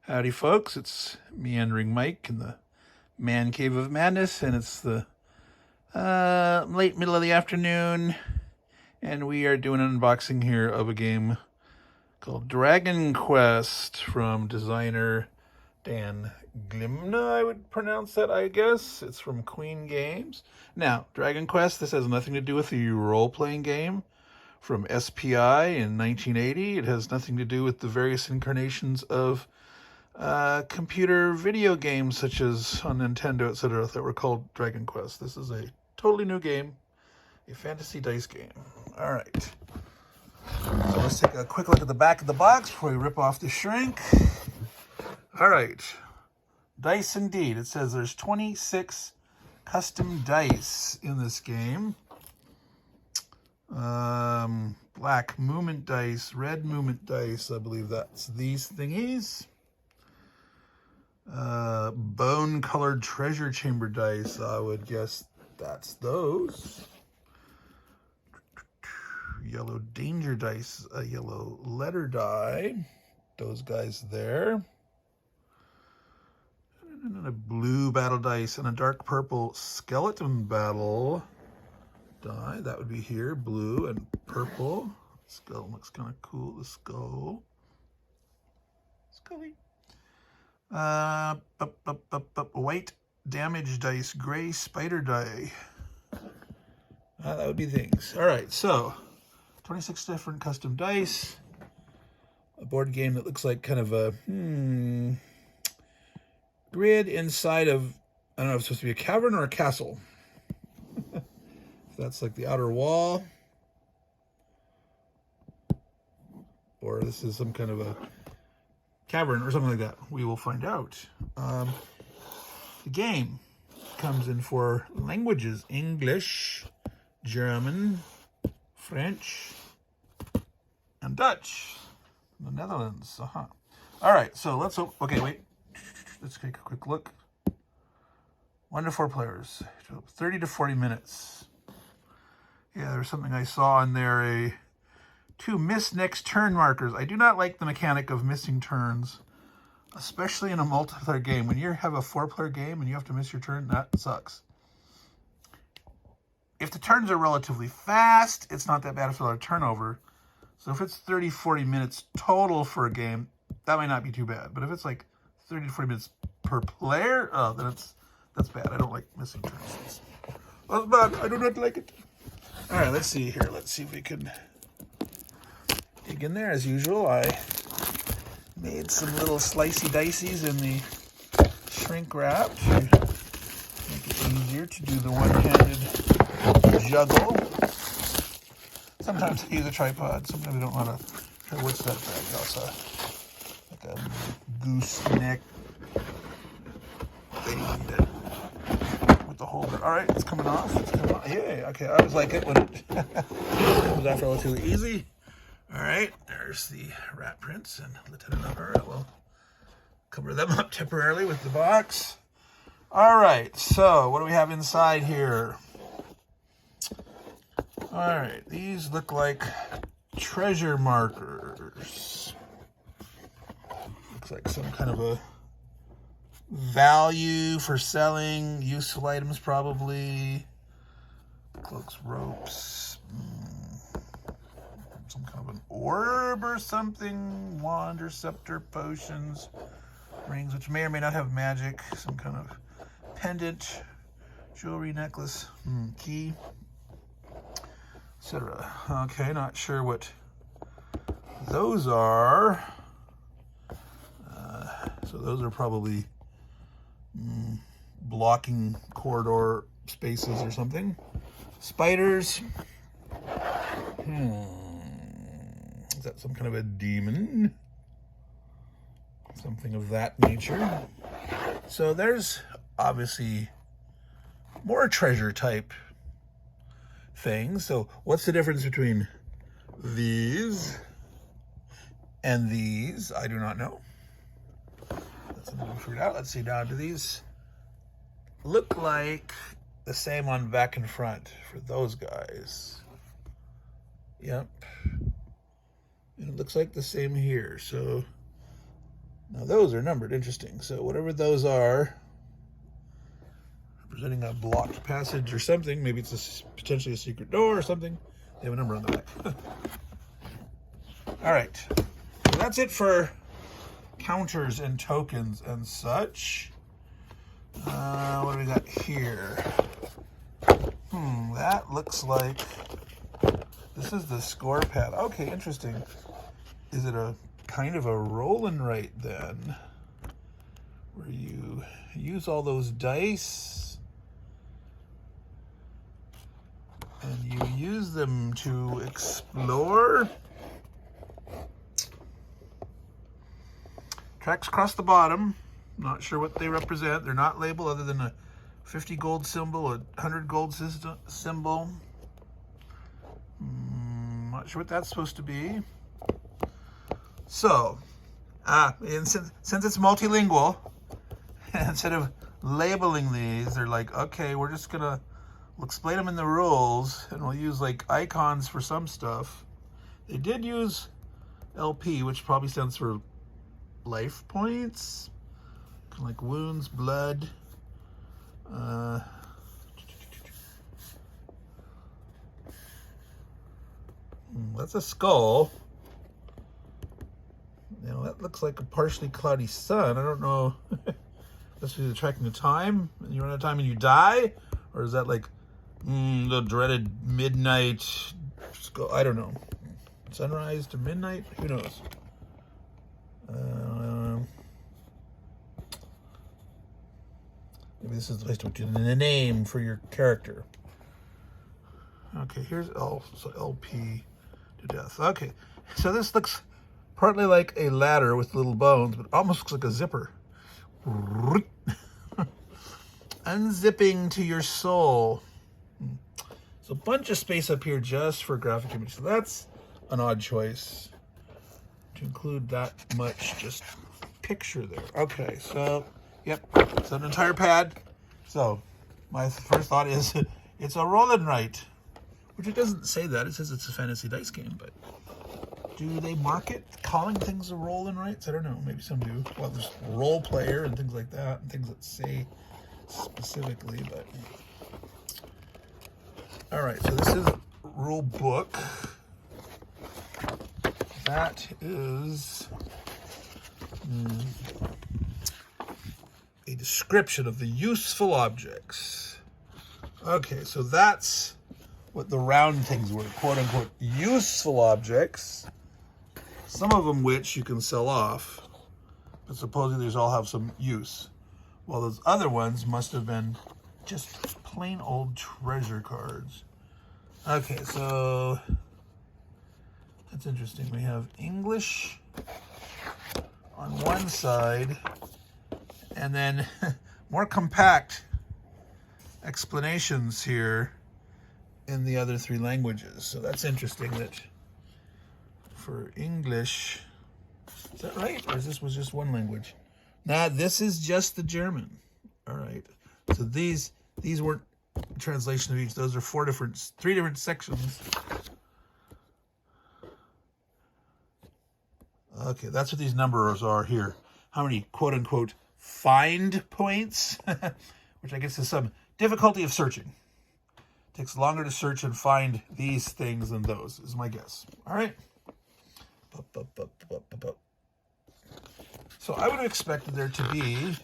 Howdy, folks. It's Meandering Mike in the Man Cave of Madness, and it's the late middle of the afternoon, and we are doing an unboxing here of a game called DragonQuest from designer Dan Glimna, I would pronounce that, I guess. It's from Queen Games. Now, DragonQuest, this has nothing to do with the role-playing game from SPI in 1980. It has nothing to do with the various incarnations of computer video games such as on Nintendo, etc., that were called Dragon Quest. This is a totally new game, a fantasy dice game. All right. So let's take a quick look at the back of the box before we rip off the shrink. All right. Dice indeed. It says there's 26 custom dice in this game. Black movement dice, red movement dice. I believe that's these thingies. Bone-colored treasure chamber dice. I would guess that's those. Yellow danger dice, a yellow letter die. Those guys there. And a blue battle dice and a dark purple skeleton battle die. That would be here, blue and purple. Skull looks kind of cool. The skull. Scully. White damage dice, gray spider die. That would be things. All right, so 26 different custom dice. A board game that looks like kind of a grid inside of, I don't know if it's supposed to be a cavern or a castle. That's like the outer wall. Or this is some kind of a cavern or something like that. We will find out. The game comes in 4 languages: English, German, French, and Dutch. The Netherlands. All right, so let's okay, wait. Let's take a quick look. 1 to 4 players, 30 to 40 minutes. Yeah, there's something I saw in there, 2 miss next turn markers. I do not like the mechanic of missing turns, especially in a multiplayer game. When you have a 4-player game and you have to miss your turn, that sucks. If the turns are relatively fast, it's not that bad if there's a turnover. So if it's 30, 40 minutes total for a game, that might not be too bad. But if it's like 30 to 40 minutes per player, then that's bad. I don't like missing turns. That's bad. I do not like it. All right, let's see here. Let's see if we can dig in there. As usual, I made some little slicey dices in the shrink wrap to make it easier to do the one-handed juggle. Sometimes I use a tripod. Sometimes I don't want to. What's that thing? That's like a gooseneck thing with the holder. All right, it's coming off. It's coming off. Yay! Okay, I always like it when it comes off relatively easy. All right, there's the rat prints and Lieutenant Upper. I will cover them up temporarily with the box. All right, so what do we have inside here? All right, these look like treasure markers. Looks like some kind of a value for selling, useful items probably. Cloaks, ropes. Some kind of an orb or something, wand or scepter, potions, rings, which may or may not have magic, some kind of pendant, jewelry, necklace, key, etc. Okay, not sure what those are. So those are probably blocking corridor spaces or something. Spiders. Is that some kind of a demon? Something of that nature. So there's obviously more treasure type things. So what's the difference between these and these? I do not know. That's something we figured out. Let's see, now do these look like the same on back and front for those guys? Yep. And it looks like the same here. So Now those are numbered. Interesting. So whatever those are, representing a blocked passage or something. Maybe it's potentially a secret door or something. They have a number on the back. All right. So that's it for counters and tokens and such. What do we got here? That looks like this is the score pad. Okay, interesting. Is it a kind of a roll and write then? Where you use all those dice and you use them to explore. Tracks across the bottom. Not sure what they represent. They're not labeled other than a 50 gold symbol, a 100 gold symbol. Not sure what that's supposed to be. So, and since it's multilingual, instead of labeling these, they're like, okay, we'll explain them in the rules, and we'll use like icons for some stuff. They did use LP, which probably stands for life points, kind of like wounds, blood. That's a skull. You know, that looks like a partially cloudy sun. I don't know. That's either tracking the time, and you run out of time and you die, or is that like the dreaded midnight skull? I don't know. Sunrise to midnight? Who knows? Maybe this is the place to put in the name for your character. Okay, here's so LP to death. Okay, so this looks partly like a ladder with little bones, but almost looks like a zipper. Unzipping to your soul. So a bunch of space up here just for graphic image. So that's an odd choice to include that much just picture there. Okay, so yep, it's an entire pad. So my first thought is it's a roll and write, which it doesn't say that. It says it's a fantasy dice game, but do they market calling things a roll and writes? I don't know. Maybe some do. Well, there's role player and things like that, and things that say specifically, but all right. So this is rule book. That is a description of the useful objects. Okay, so that's what the round things were, quote unquote, useful objects. Some of them which you can sell off, but supposedly these all have some use. Well, those other ones must have been just plain old treasure cards. Okay, so that's interesting. We have English on one side, and then more compact explanations here in the other three languages. So that's interesting that for English, is that right? Or was just one language? Nah, this is just the German. All right. So these weren't translation of each. Those are three different sections. Okay, that's what these numbers are here. How many quote unquote find points, which I guess is some difficulty of searching. Takes longer to search and find these things than those, is my guess. All right. So I would have expected there to be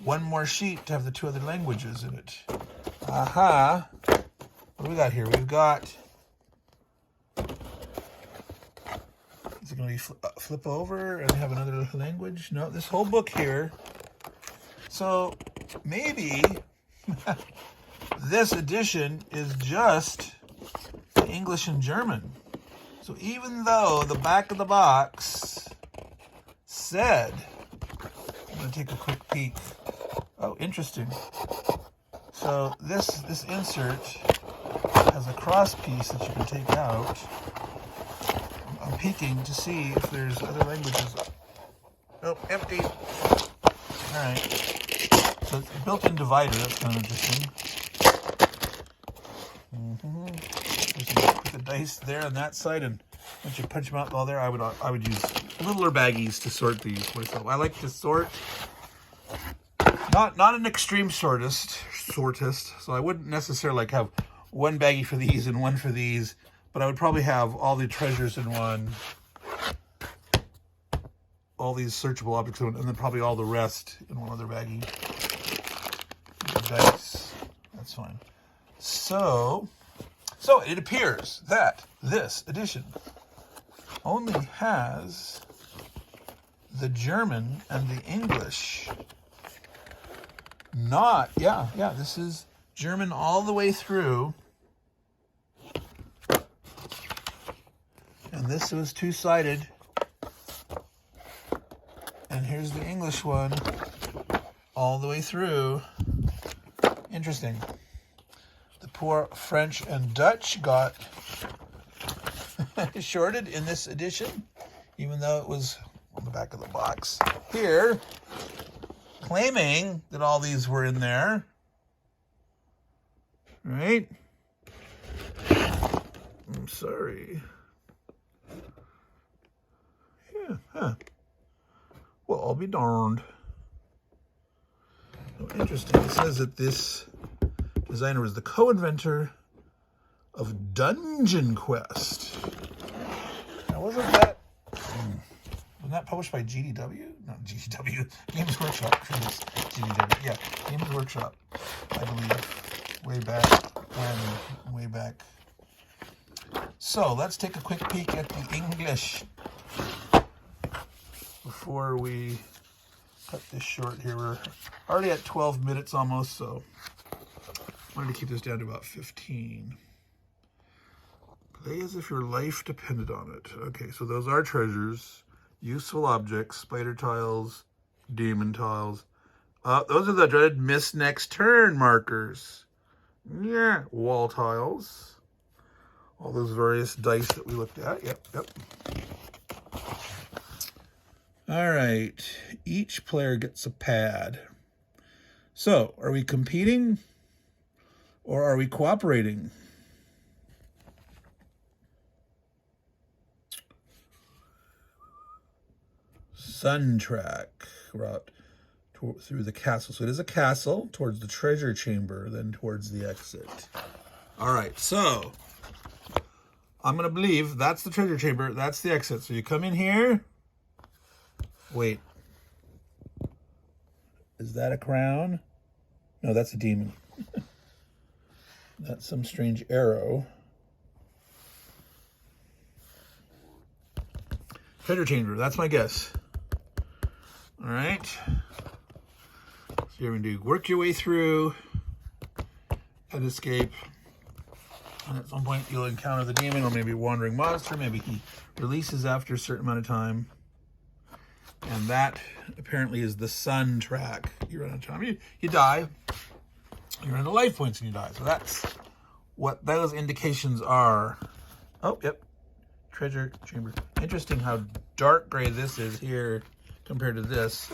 one more sheet to have the two other languages in it. Aha. What do we got here? We've got... Is it going to be flip over and have another language? No, this whole book here. So maybe this edition is just English and German. So even though the back of the box said, I'm going to take a quick peek. Oh, interesting. So this insert has a cross piece that you can take out. I'm peeking to see if there's other languages. Oh, empty. All right. So it's a built-in divider. That's kind of interesting. Put the dice there on that side, and once you punch them out all there, I would use littler baggies to sort these myself. I like to sort, not an extreme sortist, so I wouldn't necessarily like have one baggie for these and one for these, but I would probably have all the treasures in one, all these searchable objects in one, and then probably all the rest in one other baggie. Dice. That's fine. So it appears that this edition only has the German and the English. This is German all the way through. And this was two-sided. And here's the English one all the way through. Interesting. The poor French and Dutch got shorted in this edition, even though it was on the back of the box here, claiming that all these were in there. Right? I'm sorry. Yeah, huh. Well, I'll be darned. Oh, interesting. It says that this designer was the co-inventor of DragonQuest. Now, wasn't that published by GDW? Not GDW. Games Workshop. GDW. Yeah, Games Workshop, I believe. Way back. So, let's take a quick peek at the English before we cut this short here. We're already at 12 minutes almost, so I wanted to keep this down to about 15. Play as if your life depended on it. Okay, so those are treasures, useful objects, spider tiles, demon tiles. Those are the dreaded miss next turn markers. Yeah, wall tiles. All those various dice that we looked at. Yep. All right, each player gets a pad. So, are we competing or are we cooperating? Sun track route through the castle. So it is a castle towards the treasure chamber, then towards the exit. All right, so I'm going to believe that's the treasure chamber. That's the exit. So you come in here. Wait. Is that a crown? No, that's a demon. That's some strange arrow. Treasure chamber, that's my guess. All right. So you're going to work your way through and escape. And at some point you'll encounter the demon or maybe a wandering monster. Maybe he releases after a certain amount of time. And that apparently is the sun track. You run out of time. You die. You run out of life points and you die. So that's what those indications are. Oh, yep. Treasure chamber. Interesting how dark gray this is here compared to this.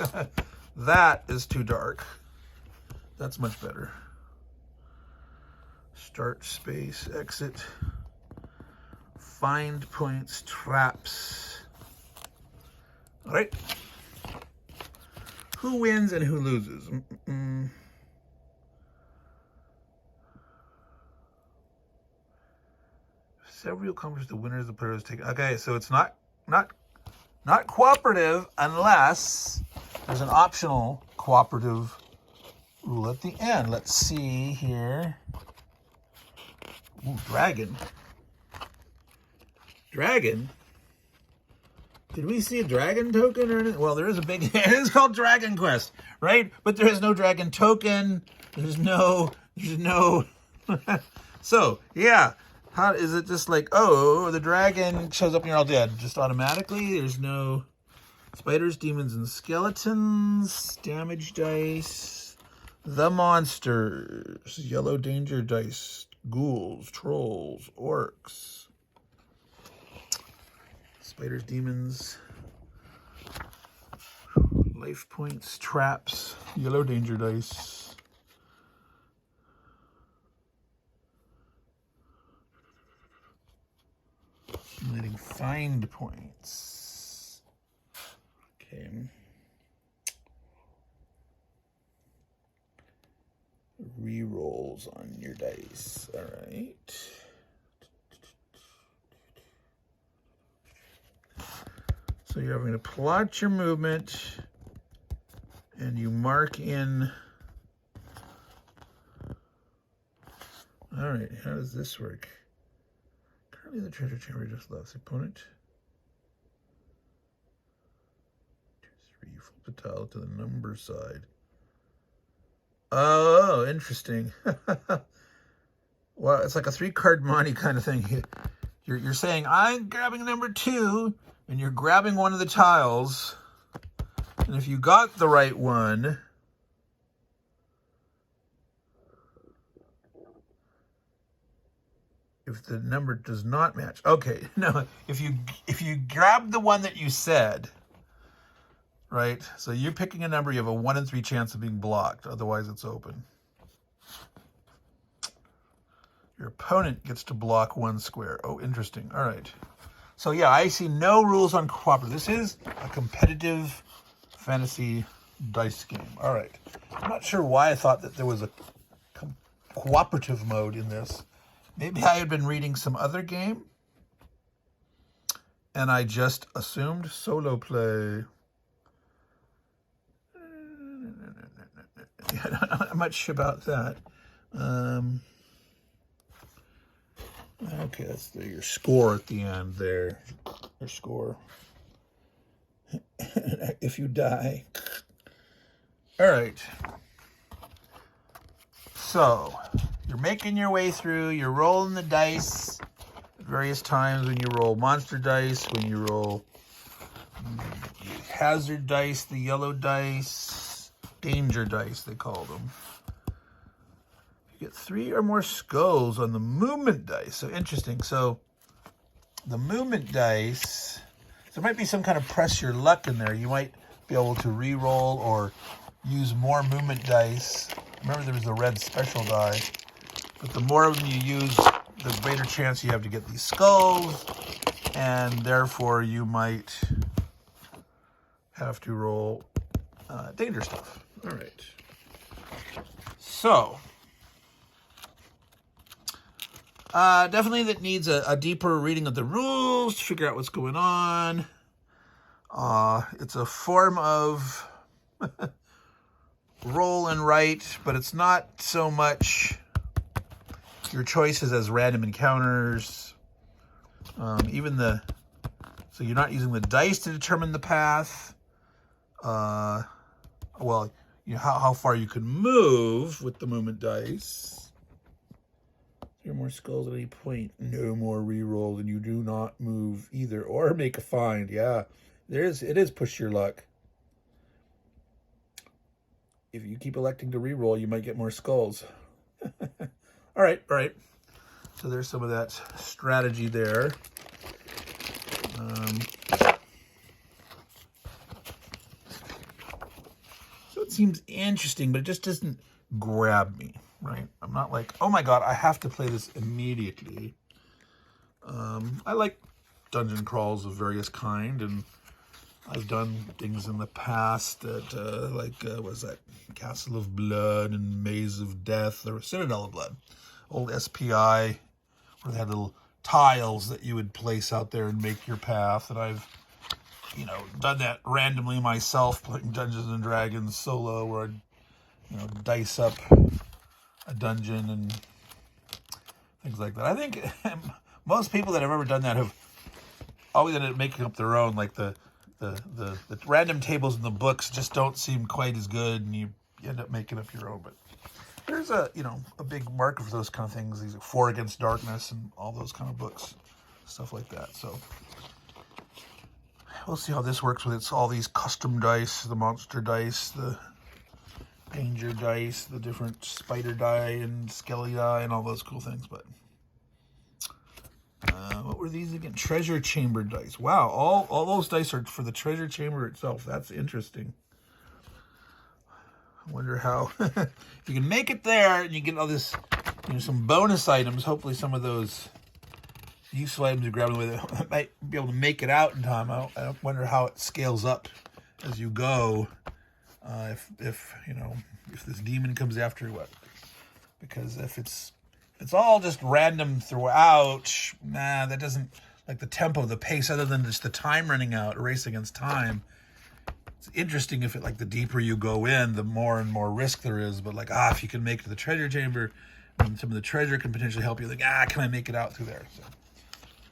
That is too dark. That's much better. Start space, exit. Find points, traps. All right. Who wins and who loses? Several accomplish the winners the players take. Okay, so it's not cooperative unless there's an optional cooperative rule at the end. Let's see here. Ooh, dragon. Dragon? Did we see a dragon token or anything? Well, there is a big, it is called DragonQuest, right? But there is no dragon token. There's no, so yeah. How is it just like, oh, the dragon shows up and you're all dead just automatically? There's no spiders, demons, and skeletons. Damage dice. The monsters. Yellow danger dice. Ghouls, trolls, orcs. Spiders, demons. Life points, traps. Yellow danger dice. Accumulating find points. Okay. Re-rolls on your dice. All right. So you're having to plot your movement, and you mark in. All right, how does this work? Currently, the treasure chamber just lost the opponent. 2, 3, flip the tile to the number side. Oh, interesting. Well, it's like a 3-card Monty kind of thing. You're saying, I'm grabbing number 2, and you're grabbing one of the tiles. And if you got the right one, if the number does not match. Okay, no, if you grab the one that you said, right? So you're picking a number, you have a 1 in 3 chance of being blocked. Otherwise, it's open. Your opponent gets to block 1 square. Oh, interesting. All right. So yeah, I see no rules on cooperative. This is a competitive fantasy dice game. All right. I'm not sure why I thought that there was a cooperative mode in this. Maybe I had been reading some other game, and I just assumed solo play. Not much about that. Okay, that's your score at the end there. Your score. If you die. All right. So, you're making your way through. You're rolling the dice at various times. When you roll monster dice, when you roll hazard dice, the yellow dice, danger dice, they call them. You get 3 or more skulls on the movement dice. So interesting. So the movement dice, there might be some kind of press your luck in there. You might be able to re-roll or use more movement dice. Remember, there was the red special die. But the more of them you use, the greater chance you have to get these skulls. And therefore, you might have to roll danger stuff. All right. So, definitely that needs a deeper reading of the rules to figure out what's going on. It's a form of roll and write, but it's not so much your choices as random encounters. So you're not using the dice to determine the path. Well, you know, how far you can move with the movement dice. 3 more skulls at any point. No more re-rolls, and you do not move either or make a find. Yeah, it is push your luck. If you keep electing to re-roll, you might get more skulls. All right. So there's some of that strategy there. So it seems interesting, but it just doesn't grab me, right? I'm not like, oh my God, I have to play this immediately. I like dungeon crawls of various kind, and I've done things in the past that, was that Castle of Blood and Maze of Death, or Citadel of Blood, old SPI, where they had little tiles that you would place out there and make your path. And I've, done that randomly myself, playing Dungeons and Dragons solo, where I'd, dice up a dungeon and things like that. I think most people that have ever done that have always ended up making up their own. Like the random tables in the books just don't seem quite as good, and you end up making up your own. But there's a big market for those kind of things. These 4 Against Darkness and all those kind of books, stuff like that. So we'll see how this works with all these custom dice, the monster dice, the danger dice, the different spider die and skelly die, and all those cool things. But what were these again? Treasure chamber dice. Wow, all those dice are for the treasure chamber itself. That's interesting. I wonder how if you can make it there and you get all this, some bonus items. Hopefully, some of those useful items you're grabbing with it might be able to make it out in time. I wonder how it scales up as you go. If you know, if this demon comes after you, what? Because if it's all just random throughout, nah, that doesn't, like the tempo, the pace, other than just the time running out, a race against time. It's interesting if it, like, the deeper you go in, the more and more risk there is. But like, if you can make it to the treasure chamber, and some of the treasure can potentially help you. Like, can I make it out through there? So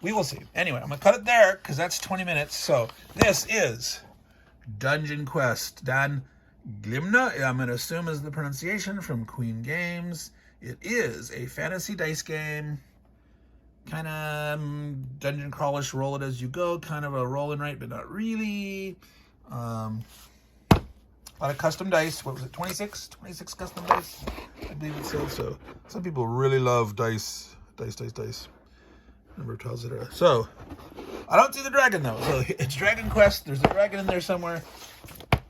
we will see. Anyway, I'm gonna cut it there because that's 20 minutes. So this is Dungeon Quest. Dan Glimna, I'm gonna assume is the pronunciation, from Queen Games. It is a fantasy dice game. Kind of dungeon crawlish, roll it as you go. Kind of a roll and write, but not really. A lot of custom dice. What was it, 26 custom dice, I believe it said. So some people really love dice. Number of tiles, etc. So I don't see the dragon though. So it's Dragon Quest. There's a dragon in there somewhere.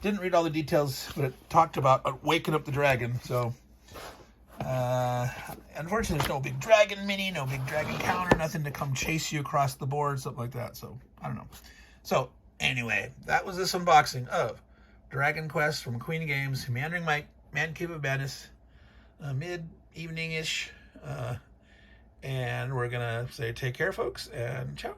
Didn't read all the details, but it talked about waking up the dragon. So unfortunately, there's no big dragon mini, no big dragon counter, nothing to come chase you across the board, something like that. So I don't know. So anyway, that was this unboxing of Dragon Quest from Queen Games, Meandering Mike, Man Cave of Madness, mid-evening-ish. And we're going to say take care, folks, and ciao.